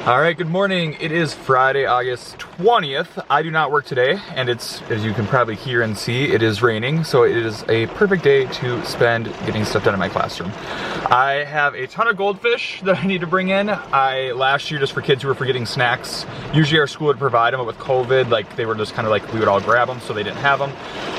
All right, good morning. It is Friday, August 20th. I do not work today, and it's, as you can probably hear and see, it is raining, so it is a perfect day to spend getting stuff done in my classroom. I have a ton of goldfish that I need to bring in. Last year, just for kids who were forgetting snacks, usually our school would provide them, but with COVID, like, they were just kind of like, we would all grab them, so they didn't have them.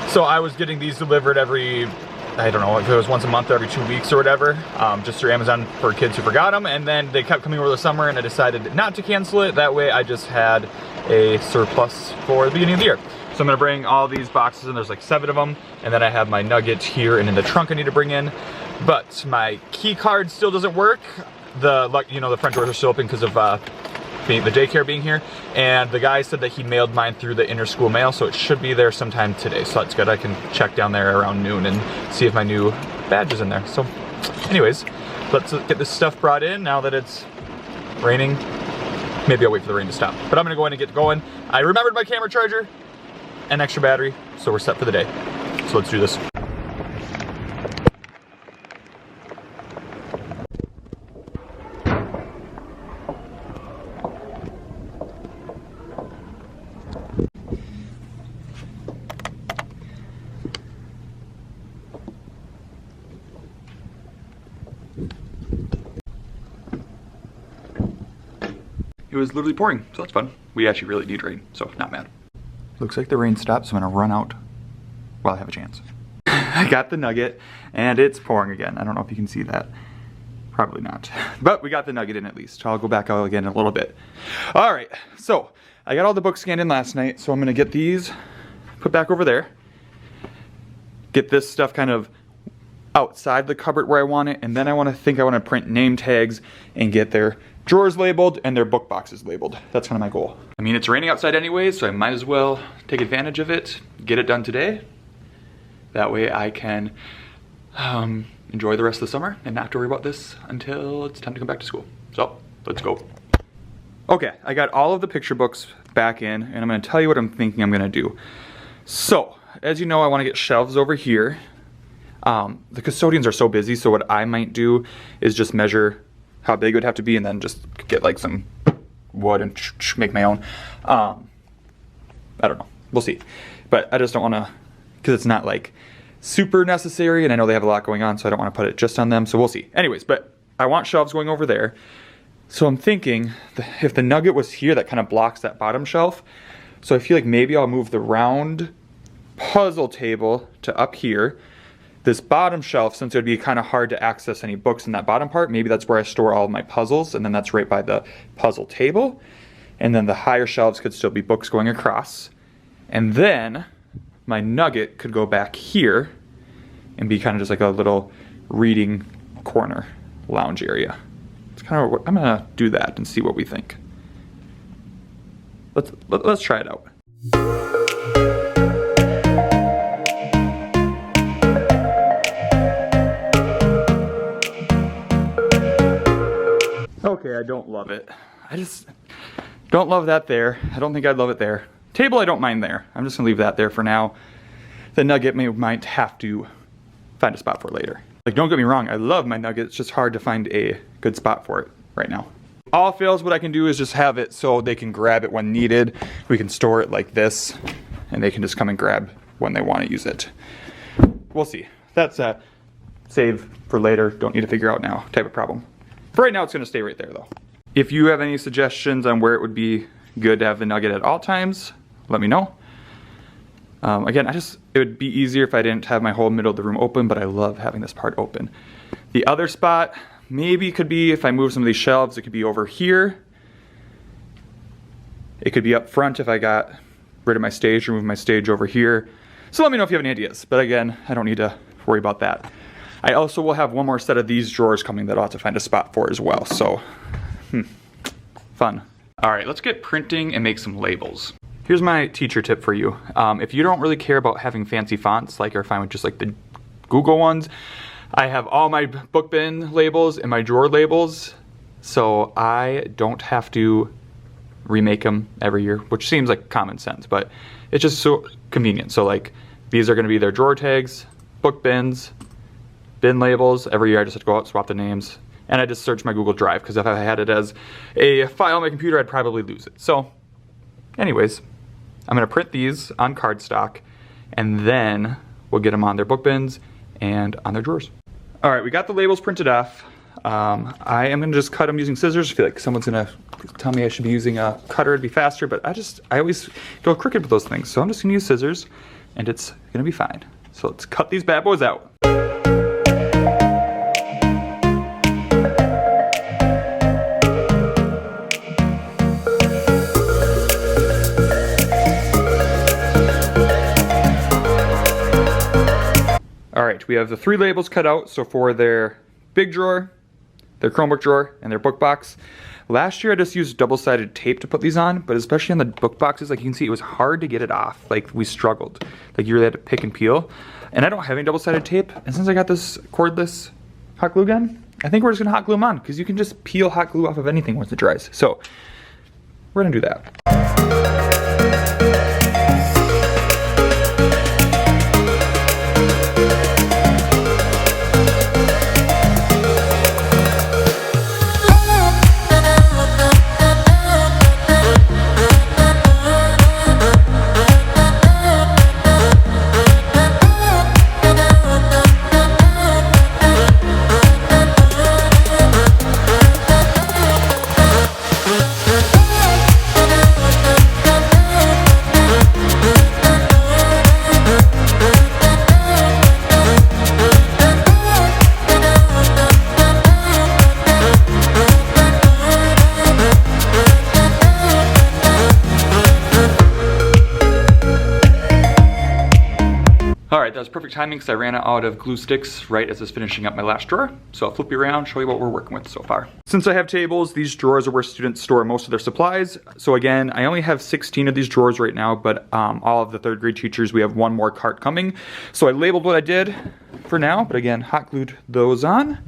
So I was getting these delivered every, I don't know if it was once a month or every 2 weeks or whatever, just through Amazon for kids who forgot them, and then they kept coming over the summer and I decided not to cancel it. That way I just had a surplus for the beginning of the year. So I'm gonna bring all these boxes, and there's like 7 of them, and then I have my nuggets here and in the trunk I need to bring in. But my key card still doesn't work. The front doors are still open because of the daycare being here, and the guy said that he mailed mine through the inter-school mail, so it should be there sometime today, so that's good. I can check down there around noon and see if my new badge is in there. So anyways, let's get this stuff brought in now that it's raining. Maybe I'll wait for the rain to stop, but I'm gonna go in and get going. I remembered my camera charger and extra battery, so we're set for the day. So let's do this. It was literally pouring, so that's fun. We actually really need rain, so not mad. Looks like the rain stopped, so I'm gonna run out while I have a chance. I got the nugget, and it's pouring again. I don't know if you can see that. Probably not. But we got the nugget in at least. I'll go back out again in a little bit. All right, so I got all the books scanned in last night, so I'm gonna get these put back over there. Get this stuff kind of outside the cupboard where I want it, and then I want to print name tags and get their drawers labeled and their book boxes labeled. That's kind of my goal. I mean, it's raining outside anyways, so I might as well take advantage of it, get it done today. That way I can enjoy the rest of the summer and not have to worry about this until it's time to come back to school. So let's go. Okay, I got all of the picture books back in, and I'm gonna tell you what I'm thinking I'm gonna do. So, as you know, I wanna get shelves over here. The custodians are so busy, so what I might do is just measure how big it would have to be, and then just get like some wood and make my own. I don't know, we'll see. But I just don't wanna, because it's not like super necessary, and I know they have a lot going on, so I don't wanna put it just on them, so we'll see. Anyways, but I want shelves going over there. So I'm thinking, if the nugget was here, that kind of blocks that bottom shelf. So I feel like maybe I'll move the round puzzle table to up here. This bottom shelf, since it would be kind of hard to access any books in that bottom part, maybe that's where I store all of my puzzles, and then that's right by the puzzle table. And then the higher shelves could still be books going across. And then my nugget could go back here and be kind of just like a little reading corner lounge area. It's kind of what I'm gonna do that and see what we think. Let's try it out. Okay, I don't love it. I just don't love that there. I don't think I'd love it there. Table, I don't mind there. I'm just gonna leave that there for now. The nugget might have to find a spot for later. Like, don't get me wrong, I love my nugget. It's just hard to find a good spot for it right now. All fails, what I can do is just have it so they can grab it when needed. We can store it like this, and they can just come and grab when they want to use it. We'll see. That's a save for later, don't need to figure out now type of problem. For right now, it's gonna stay right there though. If you have any suggestions on where it would be good to have the nugget at all times, let me know. Again, it would be easier if I didn't have my whole middle of the room open, but I love having this part open. The other spot maybe could be, if I move some of these shelves, it could be over here. It could be up front if I got rid of my stage, remove my stage over here. So let me know if you have any ideas, but again, I don't need to worry about that. I also will have one more set of these drawers coming that I'll have to find a spot for as well, so, fun. All right, let's get printing and make some labels. Here's my teacher tip for you. If you don't really care about having fancy fonts, like you're fine with just like the Google ones, I have all my book bin labels and my drawer labels, so I don't have to remake them every year, which seems like common sense, but it's just so convenient. So like, these are gonna be their drawer tags, book bins, bin labels. Every year I just have to go out, swap the names. and I just searched my Google Drive, because if I had it as a file on my computer, I'd probably lose it. So anyways, I'm gonna print these on cardstock, and then we'll get them on their book bins and on their drawers. All right, we got the labels printed off. I am gonna just cut them using scissors. I feel like someone's gonna tell me I should be using a cutter, it'd be faster, but I always go crooked with those things. So I'm just gonna use scissors, and it's gonna be fine. So let's cut these bad boys out. All right, we have the 3 labels cut out. So for their big drawer, their Chromebook drawer, and their book box. Last year I just used double-sided tape to put these on, but especially on the book boxes, like you can see, it was hard to get it off. Like we struggled. Like you really had to pick and peel. And I don't have any double-sided tape. And since I got this cordless hot glue gun, I think we're just gonna hot glue them on, because you can just peel hot glue off of anything once it dries. So we're gonna do that. Alright, that was perfect timing because I ran out of glue sticks right as I was finishing up my last drawer. So I'll flip you around, show you what we're working with so far. Since I have tables, these drawers are where students store most of their supplies. So again, I only have 16 of these drawers right now, but all of the 3rd grade teachers, we have 1 more cart coming. So I labeled what I did for now, but again, hot glued those on.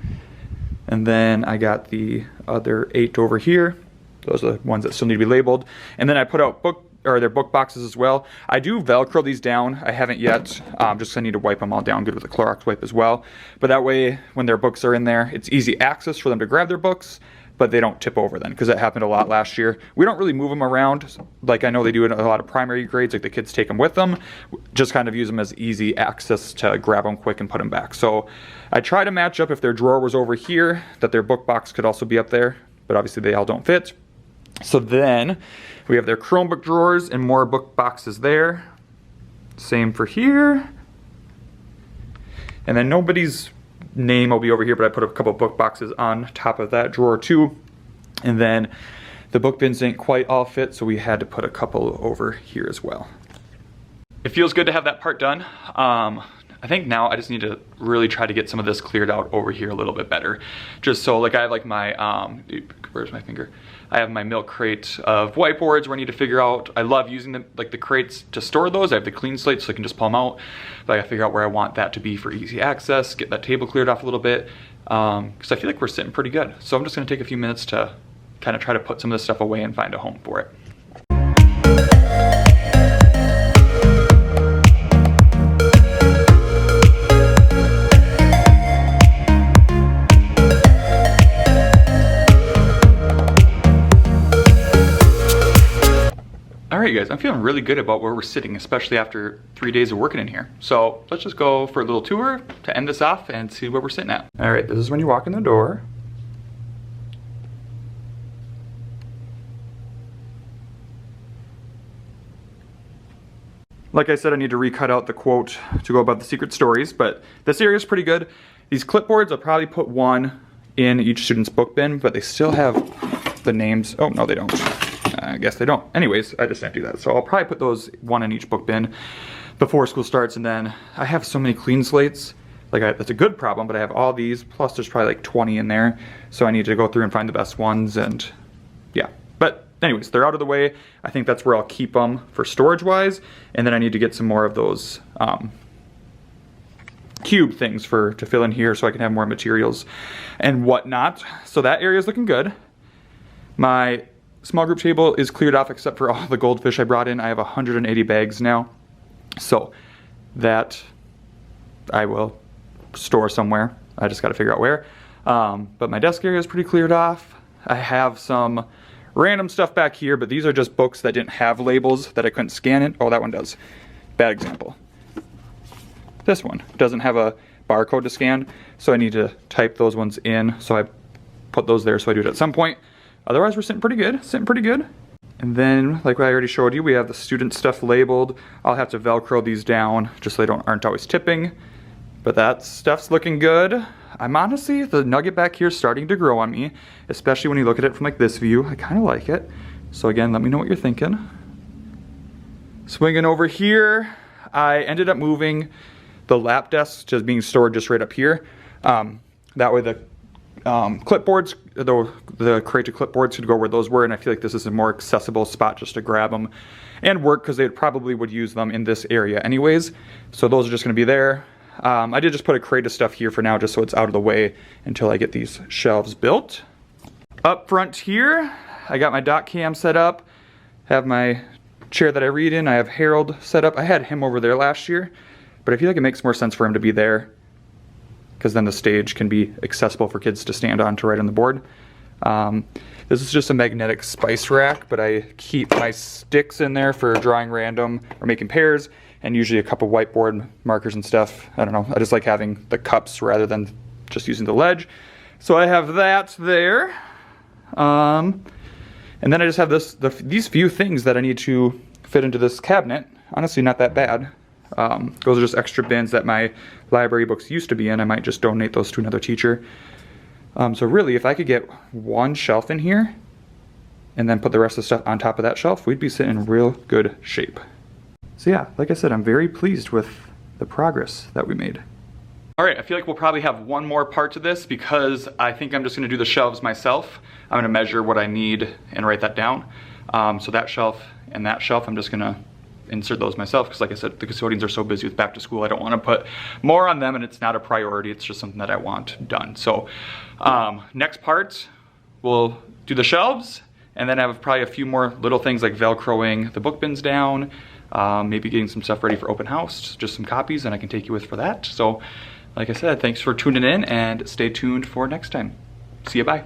And then I got the other 8 over here. Those are the ones that still need to be labeled. And then I put out their book boxes as well. I do Velcro these down. I haven't yet, just 'cause I need to wipe them all down good with a Clorox wipe as well. But that way, when their books are in there, it's easy access for them to grab their books, but they don't tip over then, because that happened a lot last year. We don't really move them around, like I know they do in a lot of primary grades, like the kids take them with them. Just kind of use them as easy access to grab them quick and put them back. So I try to match up if their drawer was over here, that their book box could also be up there, but obviously they all don't fit. So then we have their Chromebook drawers and more book boxes there. Same for here. And then nobody's name will be over here, but I put a couple book boxes on top of that drawer too. And then the book bins didn't quite all fit, so we had to put a couple over here as well. It feels good to have that part done. I think now I just need to really try to get some of this cleared out over here a little bit better. Just so, like I have like my, where's my finger? I have my milk crate of whiteboards where I need to figure out, I love using the crates to store those. I have the clean slate so I can just pull them out. But I gotta figure out where I want that to be for easy access, get that table cleared off a little bit. Because I feel like we're sitting pretty good. So I'm just gonna take a few minutes to kind of try to put some of this stuff away and find a home for it. Alright guys, I'm feeling really good about where we're sitting, especially after 3 days of working in here. So let's just go for a little tour to end this off and see where we're sitting at. Alright, this is when you walk in the door. Like I said, I need to recut out the quote to go about the secret stories, but this area is pretty good. These clipboards, I'll probably put one in each student's book bin, but they still have the names. Oh, no, they don't. I guess they don't. Anyways, I just didn't do that. So I'll probably put those one in each book bin before school starts. And then I have so many clean slates. Like that's a good problem, but I have all these, plus there's probably like 20 in there. So I need to go through and find the best ones, and yeah. But anyways, they're out of the way. I think that's where I'll keep them for storage wise. And then I need to get some more of those cube things to fill in here so I can have more materials and whatnot. So that area is looking good. My small group table is cleared off except for all the goldfish I brought in. I have 180 bags now. So that I will store somewhere. I just got to figure out where. But my desk area is pretty cleared off. I have some random stuff back here, but these are just books that didn't have labels that I couldn't scan it. Oh, that one does. Bad example. This one doesn't have a barcode to scan, so I need to type those ones in. So I put those there so I do it at some point. Otherwise, we're sitting pretty good, And then, like I already showed you, we have the student stuff labeled. I'll have to Velcro these down just so they aren't always tipping. But that stuff's looking good. I'm honestly, the nugget back here is starting to grow on me, especially when you look at it from like this view. I kind of like it. So again, let me know what you're thinking. Swinging over here, I ended up moving the lap desk to being stored just right up here. That way the clipboards, the crate of clipboards could go where those were, and I feel like this is a more accessible spot just to grab them and work, because they probably would use them in this area anyways. So those are just gonna be there. I did just put a crate of stuff here for now just so it's out of the way until I get these shelves built. Up front here, I got my dock cam set up, have my chair that I read in, I have Harold set up. I had him over there last year, but I feel like it makes more sense for him to be there, because then the stage can be accessible for kids to stand on to write on the board. This is just a magnetic spice rack, but I keep my sticks in there for drawing random or making pairs, and usually a couple whiteboard markers and stuff. I don't know, I just like having the cups rather than just using the ledge. So I have that there. And then I just have these few things that I need to fit into this cabinet. Honestly, not that bad. Those are just extra bins that my library books used to be in. I might just donate those to another teacher. So really, if I could get one shelf in here and then put the rest of the stuff on top of that shelf, we'd be sitting in real good shape. So yeah, like I said, I'm very pleased with the progress that we made. All right, I feel like we'll probably have one more part to this, because I think I'm just gonna do the shelves myself. I'm gonna measure what I need and write that down. So that shelf and that shelf, I'm just gonna insert those myself, because like I said, the custodians are so busy with back to school, I don't want to put more on them, and it's not a priority, it's just something that I want done. So next part, we'll do the shelves, and then I have probably a few more little things like Velcroing the book bins down, maybe getting some stuff ready for open house, just some copies, and I can take you with for that. So like I said, thanks for tuning in, and stay tuned for next time. See you, bye.